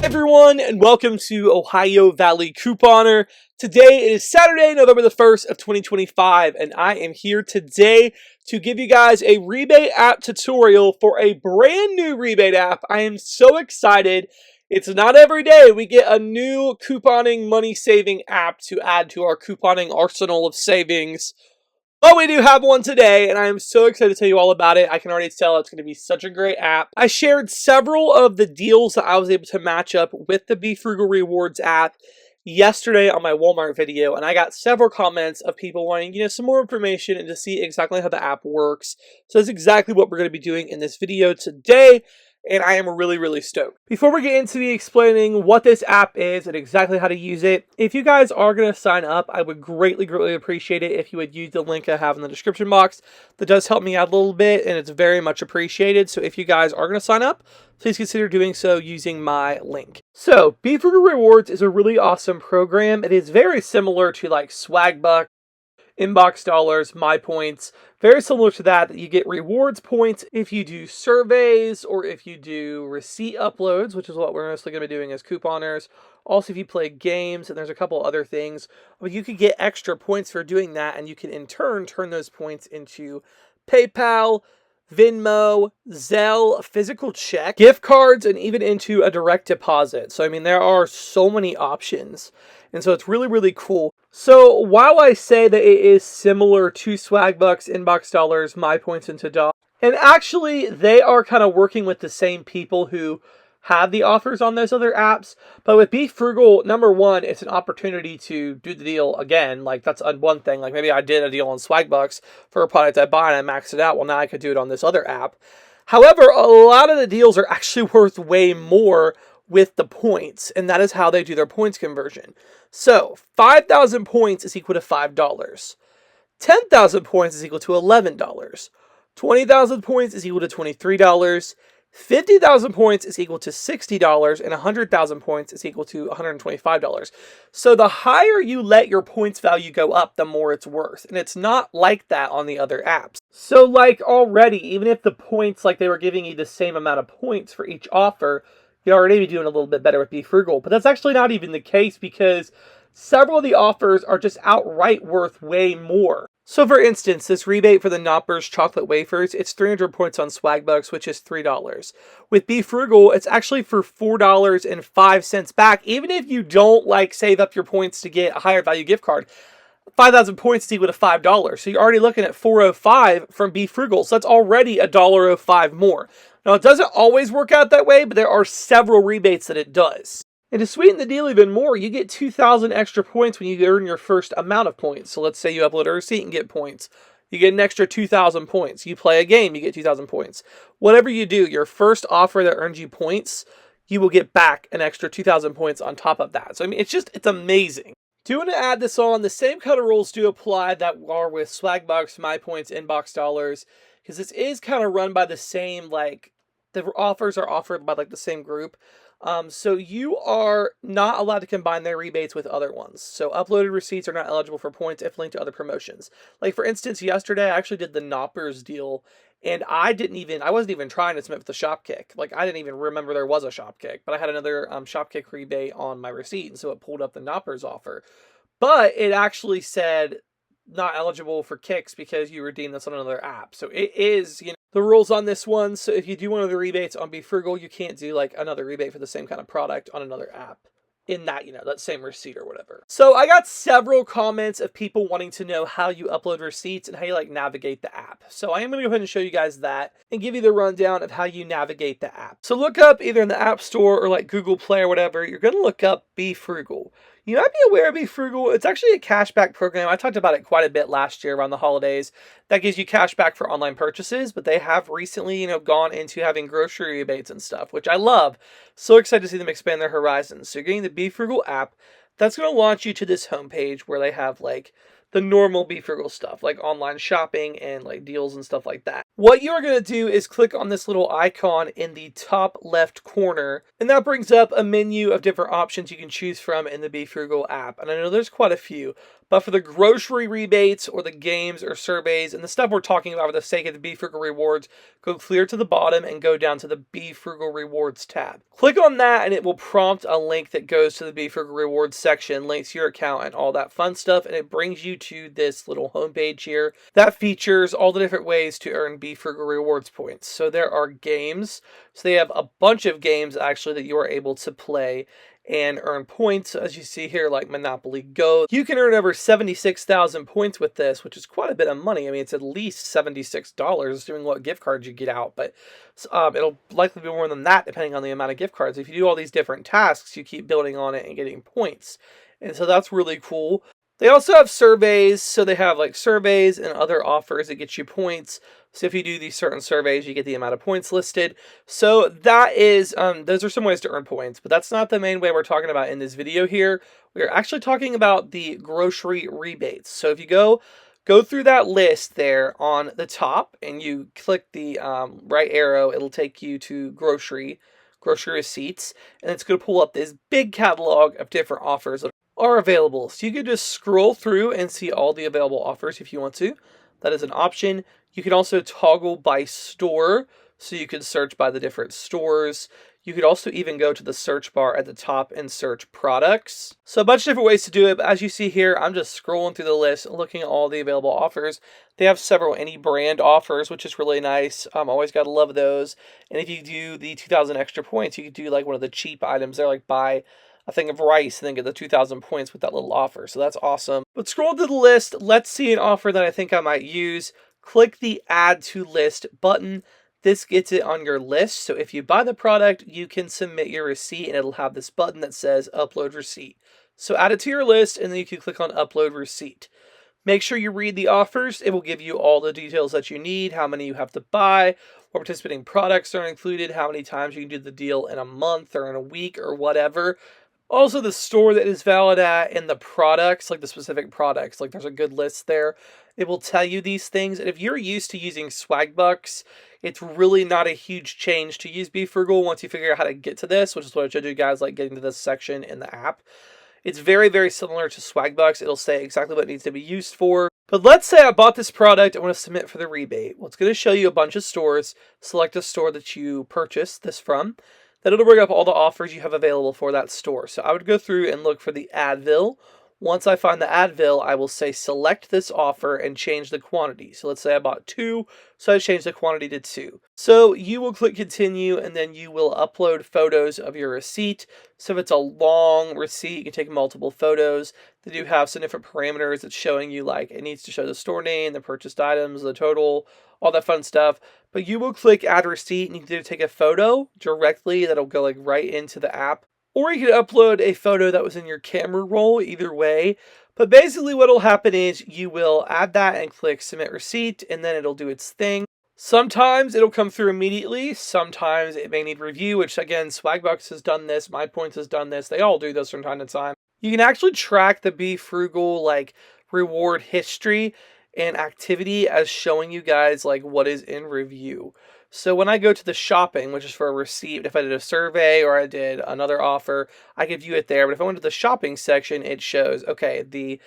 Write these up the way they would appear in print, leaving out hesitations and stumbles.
Everyone, and welcome to Ohio Valley Couponer. Today is Saturday, November the 1st of 2025, and I am here today to give you guys a rebate app tutorial for a brand new rebate app. I am so excited. It's not every day we get a new couponing money saving app to add to our couponing arsenal of savings. But we do have one today, and I am so excited to tell you all about it. I can already tell it's going to be such a great app. I shared several of the deals that I was able to match up with the Be Frugal Rewards app yesterday on my Walmart video, and I got several comments of people wanting, some more information and to see exactly how the app works. So that's exactly what we're going to be doing in this video today, and I am really, really stoked. Before we get into me explaining what this app is and exactly how to use it, if you guys are going to sign up, I would greatly, greatly appreciate it if you would use the link I have in the description box. That does help me out a little bit, and it's very much appreciated. So if you guys are going to sign up, please consider doing so using my link. So, Be Frugal Rewards is a really awesome program. It is very similar to like Swagbucks, Inbox Dollars, My Points. Very similar to that you get rewards points if you do surveys or if you do receipt uploads, which is what we're mostly going to be doing as couponers. Also, if you play games, and there's a couple other things, but you could get extra points for doing that, and you can in turn turn those points into PayPal, Venmo, Zelle, physical check, gift cards, and even into a direct deposit. So, there are so many options. And so it's really, really cool. So while I say that it is similar to Swagbucks, Inbox Dollars, My Points, and Dollars, and actually they are kind of working with the same people who have the offers on those other apps. But with Be Frugal, number one, it's an opportunity to do the deal again. Like, that's one thing. Like, maybe I did a deal on Swagbucks for a product I buy and I maxed it out. Well, now I could do it on this other app. However, a lot of the deals are actually worth way more with the points, and that is how they do their points conversion. So 5,000 points is equal to $5. 10,000 points is equal to $11. 20,000 points is equal to $23. 50,000 points is equal to $60, and 100,000 points is equal to $125. So the higher you let your points value go up, the more it's worth. And it's not like that on the other apps. So like already, even if the points, like they were giving you the same amount of points for each offer, you'd already be doing a little bit better with Be Frugal. But that's actually not even the case because several of the offers are just outright worth way more. So for instance, this rebate for the Knoppers chocolate wafers, it's 300 points on Swagbucks, which is $3. With Be Frugal, it's actually for $4.05 back, even if you don't save up your points to get a higher value gift card. 5,000 points is equal to $5. So you're already looking at $4.05 from Be Frugal. So that's already $1.05 more. Now, it doesn't always work out that way, but there are several rebates that it does. And to sweeten the deal even more, you get 2,000 extra points when you earn your first amount of points. So let's say you upload a receipt and get points. You get an extra 2,000 points. You play a game, you get 2,000 points. Whatever you do, your first offer that earns you points, you will get back an extra 2,000 points on top of that. So, it's amazing. Do want to add this on, the same kind of rules do apply that are with Swagbucks, My Points, Inbox Dollars, because this is kind of run by the same, the offers are offered by the same group. So you are not allowed to combine their rebates with other ones. So uploaded receipts are not eligible for points if linked to other promotions. Like for instance, yesterday I actually did the Knoppers deal, and I wasn't even trying to submit with the Shopkick. I didn't even remember there was a Shopkick, but I had another Shopkick rebate on my receipt, and so it pulled up the Knoppers offer. But it actually said not eligible for kicks because you redeemed this on another app. So it is, the rules on this one. So if you do one of the rebates on Be Frugal, you can't do another rebate for the same kind of product on another app in that, that same receipt or whatever. So I got several comments of people wanting to know how you upload receipts and how you navigate the app. So I am going to go ahead and show you guys that and give you the rundown of how you navigate the app. So look up either in the App Store or Google Play or whatever. You're going to look up Be Frugal. You might be aware of Be Frugal. It's actually a cashback program. I talked about it quite a bit last year around the holidays. That gives you cash back for online purchases, but they have recently, gone into having grocery rebates and stuff, which I love. So excited to see them expand their horizons. So you're getting the Be Frugal app. That's going to launch you to this homepage where they have the normal Be Frugal stuff, like online shopping and like deals and stuff like that. What you're going to do is click on this little icon in the top left corner, and that brings up a menu of different options you can choose from in the Be Frugal app. And I know there's quite a few, but for the grocery rebates or the games or surveys and the stuff we're talking about for the sake of the Be Frugal Rewards, go clear to the bottom and go down to the Be Frugal Rewards tab. Click on that and it will prompt a link that goes to the Be Frugal Rewards section, links to your account and all that fun stuff, and it brings you to this little homepage here that features all the different ways to earn Be Frugal Rewards points. So there are games. So they have a bunch of games actually that you are able to play and earn points, as you see here, like Monopoly Go. You can earn over 76,000 points with this, which is quite a bit of money. I mean, it's at least $76, assuming what gift cards you get out, but it'll likely be more than that, depending on the amount of gift cards. If you do all these different tasks, you keep building on it and getting points. And so that's really cool. They also have surveys, so they have like surveys and other offers that get you points. So if you do these certain surveys, you get the amount of points listed. So that is, those are some ways to earn points, but that's not the main way we're talking about in this video here. We're actually talking about the grocery rebates. So if you go through that list there on the top and you click the right arrow, it'll take you to grocery receipts, and it's going to pull up this big catalog of different offers that are available. So you can just scroll through and see all the available offers if you want to. That is an option. You can also toggle by store, so you can search by the different stores. You could also even go to the search bar at the top and search products. So a bunch of different ways to do it, but as you see here, I'm just scrolling through the list and looking at all the available offers. They have several any brand offers, which is really nice. Always gotta love those. And if you do the 2,000 extra points, you could do like one of the cheap items there, like buy a thing of rice and then get the 2,000 points with that little offer. So that's awesome. But scroll to the list. Let's see an offer that I think I might use. Click the Add to List button. This gets it on your list. So if you buy the product, you can submit your receipt and it'll have this button that says Upload Receipt. So add it to your list and then you can click on Upload Receipt. Make sure you read the offers. It will give you all the details that you need, how many you have to buy, what participating products are included, how many times you can do the deal in a month or in a week or whatever. Also, the store that is valid at and the products, like the specific products, like there's a good list there. It will tell you these things. And if you're used to using swag bucks, it's really not a huge change to use Be Frugal once you figure out how to get to this, which is what I showed you guys, like getting to this section in the app. It's very, very similar to swag bucks. It'll say exactly what it needs to be used for. But let's say I bought this product, I want to submit for the rebate. Well, it's going to show you a bunch of stores. Select a store that you purchased this from. Then it'll bring up all the offers you have available for that store. So I would go through and look for the Advil. Once I find the Advil, I will say select this offer and change the quantity. So let's say I bought 2, so I change the quantity to 2. So you will click continue and then you will upload photos of your receipt. So if it's a long receipt, you can take multiple photos. They do have some different parameters. It's showing you like it needs to show the store name, the purchased items, the total, all that fun stuff. But you will click add receipt and you can either take a photo directly that'll go like right into the app, or you could upload a photo that was in your camera roll, either way. But basically what will happen is you will add that and click submit receipt and then it'll do its thing. Sometimes it'll come through immediately. Sometimes it may need review, which again, Swagbucks has done this, MyPoints has done this. They all do this from time to time. You can actually track the Be Frugal like reward history and activity as showing you guys like what is in review. So when I go to the shopping, which is for a receipt, if I did a survey or I did another offer, I could view it there. But if I went to the shopping section, it shows, okay, the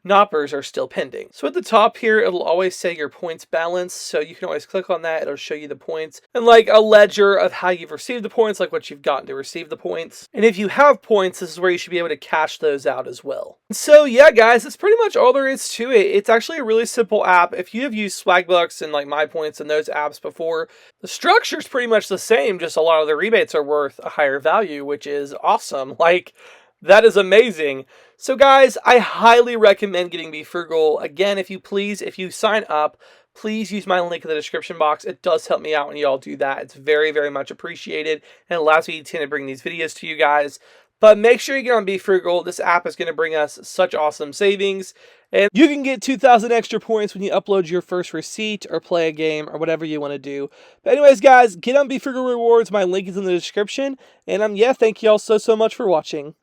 Knoppers are still pending. So at the top here, it'll always say your points balance. So you can always click on that. It'll show you the points and like a ledger of how you've received the points, like what you've gotten to receive the points. And if you have points, this is where you should be able to cash those out as well. So yeah, guys, that's pretty much all there is to it. It's actually a really simple app. If you have used Swagbucks and like MyPoints and those apps before, the structure is pretty much the same. Just a lot of the rebates are worth a higher value, which is awesome. Like, that is amazing. So guys, I highly recommend getting Be Frugal. Again, if you sign up, please use my link in the description box. It does help me out when you all do that. It's very, very much appreciated and allows me to bring these videos to you guys. But make sure you get on Be Frugal. This app is going to bring us such awesome savings. And you can get 2,000 extra points when you upload your first receipt or play a game or whatever you want to do. But anyways, guys, get on Be Frugal Rewards. My link is in the description. And yeah, thank you all so much for watching.